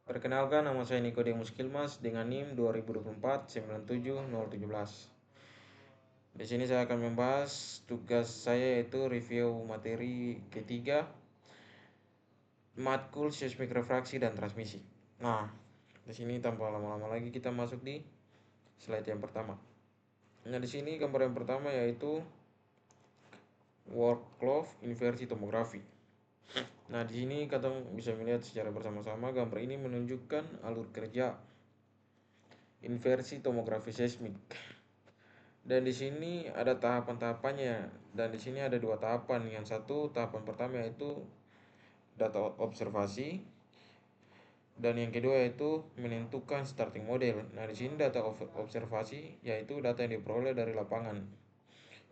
Perkenalkan, nama saya Nikodemus Kilmas dengan NIM 2024 97017. Di sini saya akan membahas tugas saya yaitu review materi ketiga, matkul seismik refraksi dan transmisi. Nah, di sini tanpa lama-lama lagi kita masuk di slide yang pertama. Nah, di sini gambar yang pertama yaitu workflow inversi tomografi. Nah, di sini kita bisa melihat secara bersama-sama gambar ini menunjukkan alur kerja inversi tomografi seismik. Dan di sini ada tahapan-tahapannya. Dan di sini ada dua tahapan. Yang satu tahapan pertama yaitu data observasi, dan yang kedua yaitu menentukan starting model. Nah, di sini data observasi yaitu data yang diperoleh dari lapangan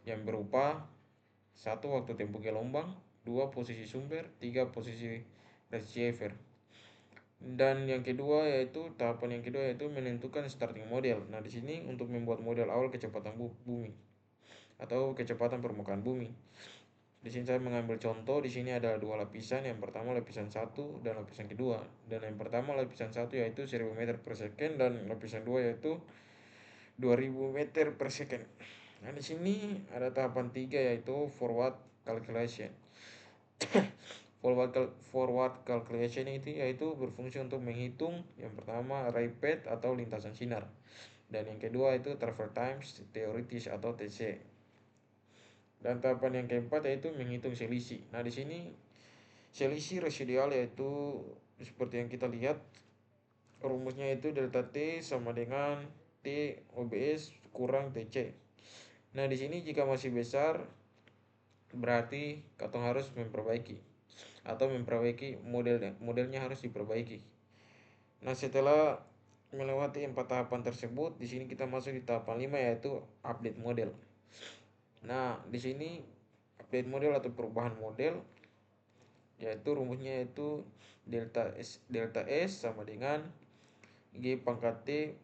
yang berupa satu waktu tempuh gelombang, dua posisi sumber, tiga posisi receiver. Dan yang kedua yaitu tahapan yang kedua yaitu menentukan starting model. Nah, di sini untuk membuat model awal kecepatan bumi atau kecepatan permukaan bumi. Di sini saya mengambil contoh. Di sini ada dua lapisan. Yang pertama lapisan 1 dan lapisan kedua. Dan yang pertama lapisan 1 yaitu 1000 meter per second dan lapisan 2 yaitu 2000 meter per second. Nah, di sini ada tahapan 3 yaitu forward calculation. Forward calculation itu yaitu berfungsi untuk menghitung yang pertama ray path atau lintasan sinar, dan yang kedua itu travel times theoretis atau TC. Dan tahapan yang keempat yaitu menghitung selisih. Nah, di sini selisih residual yaitu seperti yang kita lihat rumusnya itu delta T sama dengan T OBS kurang TC. Nah, di sini jika masih besar berarti katong harus memperbaiki modelnya harus diperbaiki. Nah, setelah melewati 4 tahapan tersebut, di sini kita masuk di tahapan 5 yaitu update model. Nah, di sini update model atau perubahan model yaitu rumusnya yaitu delta S sama dengan G pangkat T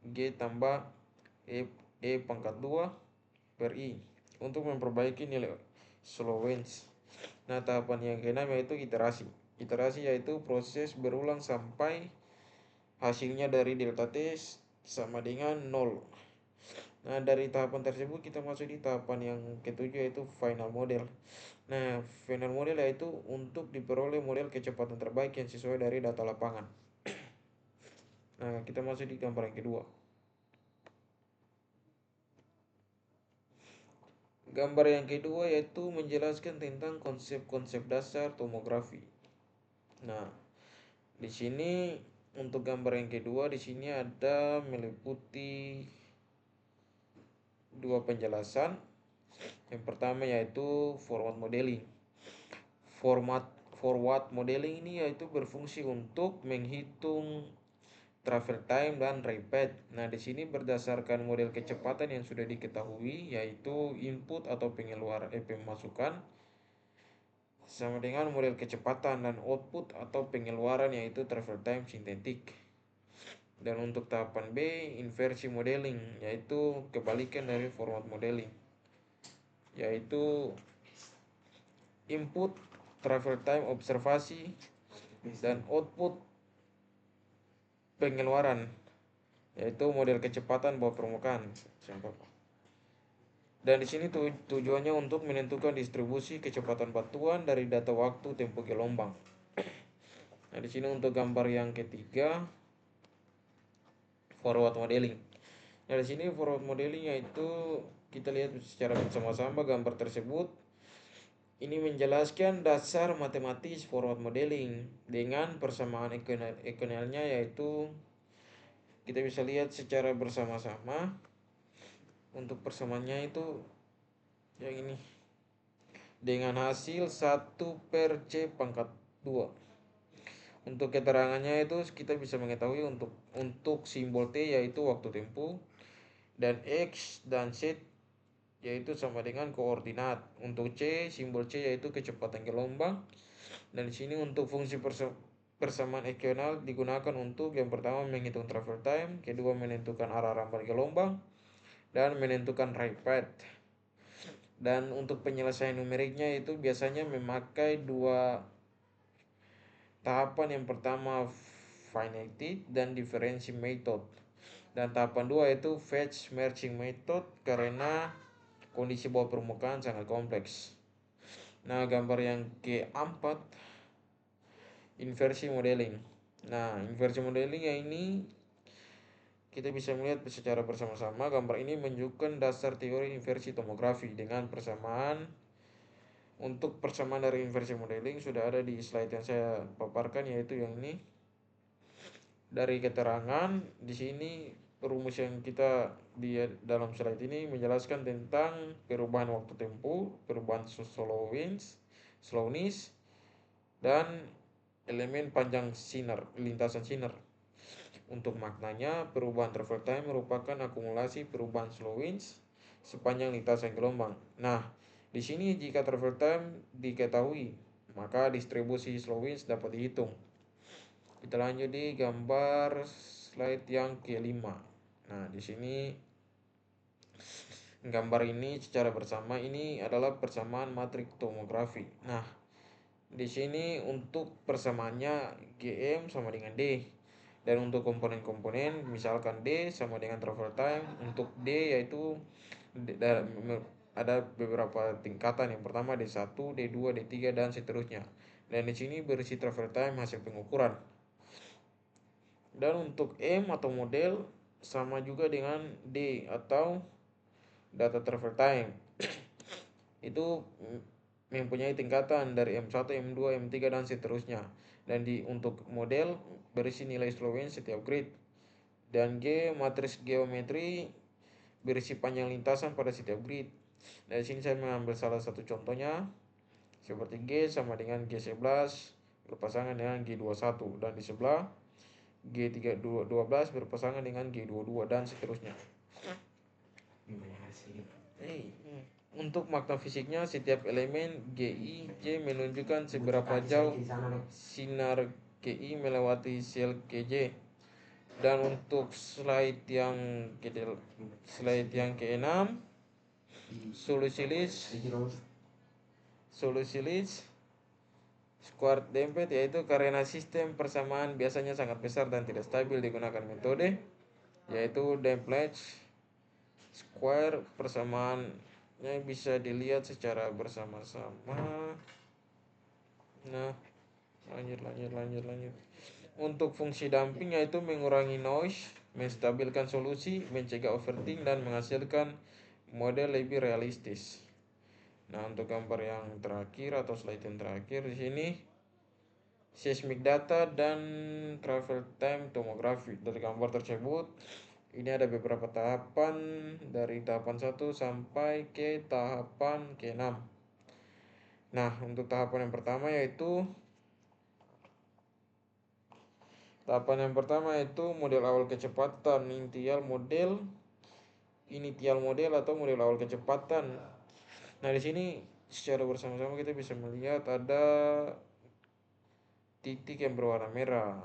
G tambah E pangkat 2 per I untuk memperbaiki nilai slowance. Nah, tahapan yang keenam yaitu iterasi. Iterasi yaitu proses berulang sampai hasilnya dari delta T sama dengan 0. Nah, dari tahapan tersebut kita masuk di tahapan yang ketujuh yaitu final model. Nah, final model yaitu untuk diperoleh model kecepatan terbaik yang sesuai dari data lapangan. Nah, kita masuk di gambar yang kedua. Gambar yang kedua yaitu menjelaskan tentang konsep-konsep dasar tomografi. Nah, di sini untuk gambar yang kedua di sini ada meliputi dua penjelasan. Yang pertama yaitu forward modeling. Forward modeling ini yaitu berfungsi untuk menghitung travel time dan ray path. Nah, di sini berdasarkan model kecepatan yang sudah diketahui yaitu input atau pemasukan sama dengan model kecepatan dan output atau pengeluaran yaitu travel time sintetik. Dan untuk tahapan B, inversi modeling, yaitu kebalikan dari forward modeling, yaitu input travel time observasi dan output pengeluaran yaitu model kecepatan bawah permukaan. Dan di sini tujuannya untuk menentukan distribusi kecepatan batuan dari data waktu tempuh gelombang. Nah, di sini untuk gambar yang ketiga forward modeling. Nah, di sini forward modeling yaitu kita lihat secara bersama-sama gambar tersebut. Ini menjelaskan dasar matematis forward modeling dengan persamaan ekonelnya yaitu kita bisa lihat secara bersama-sama. Untuk persamaannya itu yang ini dengan hasil 1/C pangkat 2. Untuk keterangannya itu kita bisa mengetahui untuk simbol T yaitu waktu tempuh, dan X dan Z yaitu sama dengan koordinat. Untuk C, simbol C yaitu kecepatan gelombang. Dan di sini untuk fungsi persamaan ekional digunakan untuk yang pertama menghitung travel time, kedua menentukan arah rambat gelombang, dan menentukan ray path. Dan untuk penyelesaian numeriknya itu biasanya memakai dua tahapan. Yang pertama finite dan difference method. Dan tahapan 2 yaitu fetch merging method karena kondisi bawah permukaan sangat kompleks. Nah, gambar yang keempat, inversi modeling. Nah, inversi modeling yang ini kita bisa melihat secara bersama-sama. Gambar ini menunjukkan dasar teori inversi tomografi dengan persamaan. Untuk persamaan dari inversi modeling sudah ada di slide yang saya paparkan, yaitu yang ini. Dari keterangan di sini, rumus yang kita di dalam slide ini menjelaskan tentang perubahan waktu tempuh, perubahan slowness, dan elemen panjang sinar, lintasan sinar. Untuk maknanya, perubahan travel time merupakan akumulasi perubahan slowness sepanjang lintasan gelombang. Nah, di sini jika travel time diketahui, maka distribusi slowness dapat dihitung. Kita lanjut di gambar slide yang kelima. Nah, di sini gambar ini secara bersama ini adalah persamaan matrik tomografi. Nah, di sini untuk persamaannya GM sama dengan D. Dan untuk komponen-komponen misalkan D sama dengan travel time. Untuk D yaitu ada beberapa tingkatan. Yang pertama D1, D2, D3 dan seterusnya. Dan di sini berisi travel time hasil pengukuran. Dan untuk M atau model sama juga dengan D atau data travel time. Itu mempunyai tingkatan dari M1, M2, M3 dan seterusnya. Dan untuk model berisi nilai slowness setiap grid. Dan G matriks geometri berisi panjang lintasan pada setiap grid. Dari sini saya mengambil salah satu contohnya seperti G sama dengan G11 berpasangan dengan G21, dan di sebelah G12 berpasangan dengan G22 dan seterusnya. Untuk makna fisiknya, setiap elemen GI J menunjukkan seberapa jauh sinar GI melewati sel KJ. Dan untuk slide yang ke-6, solusi list squared damped, yaitu karena sistem persamaan biasanya sangat besar dan tidak stabil digunakan metode yaitu damped square. Persamaannya bisa dilihat secara bersama-sama. Nah, lanjut. Untuk fungsi damping yaitu mengurangi noise, menstabilkan solusi, mencegah overthink dan menghasilkan model lebih realistis. Nah, untuk gambar yang terakhir atau slide yang terakhir di sini seismic data dan travel time tomografi. Dari gambar tersebut ini ada beberapa tahapan dari tahapan 1 sampai ke tahapan ke-6. Nah, untuk tahapan yang pertama yaitu model awal kecepatan, initial model atau model awal kecepatan. Nah, di sini secara bersama-sama kita bisa melihat ada titik yang berwarna merah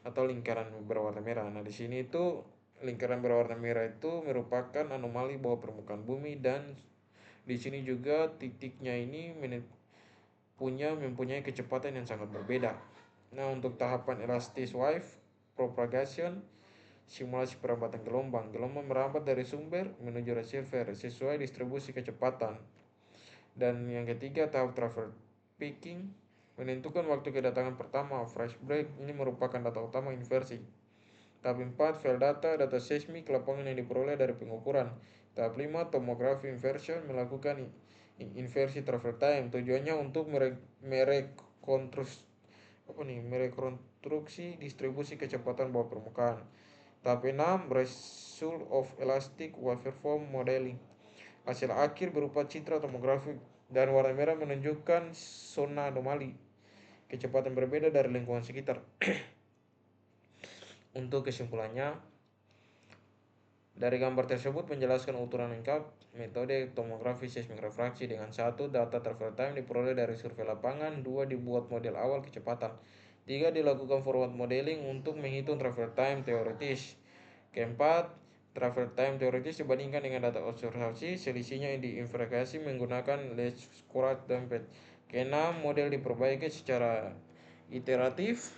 atau lingkaran berwarna merah. Nah, di sini itu lingkaran berwarna merah itu merupakan anomali bawah permukaan bumi, dan di sini juga titiknya ini mempunyai kecepatan yang sangat berbeda. Nah, untuk tahapan elastis wave propagation, simulasi perambatan gelombang merambat dari sumber menuju receiver sesuai distribusi kecepatan. Dan yang ketiga, tahap travel peaking, menentukan waktu kedatangan pertama. Fresh break ini merupakan data utama inversi. Tahap 4, file data seismik lapangan yang diperoleh dari pengukuran. Tahap 5, tomografi inversion, melakukan inversi travel time. Tujuannya untuk merekonstruksi distribusi kecepatan bawah permukaan. Tahap 6, result of elastic waveform modeling. Hasil akhir berupa citra tomografi dan warna merah menunjukkan zona anomali, kecepatan berbeda dari lingkungan sekitar. Untuk kesimpulannya, dari gambar tersebut menjelaskan uturan lengkap metode tomografi seismik refraksi dengan 1. Data travel time diperoleh dari survei lapangan. 2. Dibuat model awal kecepatan. 3. Dilakukan forward modeling untuk menghitung travel time teoritis. Keempat, travel time teoritis dibandingkan dengan data observasi, selisihnya diinverifikasi menggunakan least squared damped. Keenam, model diperbaiki secara iteratif.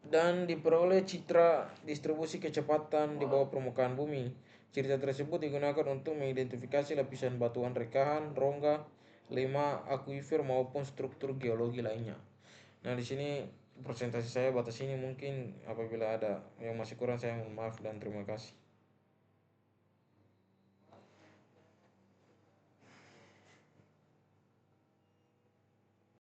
dan diperoleh citra distribusi kecepatan di bawah permukaan bumi. Cerita tersebut digunakan untuk mengidentifikasi lapisan batuan rekahan, rongga, lemah, akuifer maupun struktur geologi lainnya. Nah, di sini presentasi saya batas ini, mungkin apabila ada yang masih kurang saya mohon maaf dan terima kasih.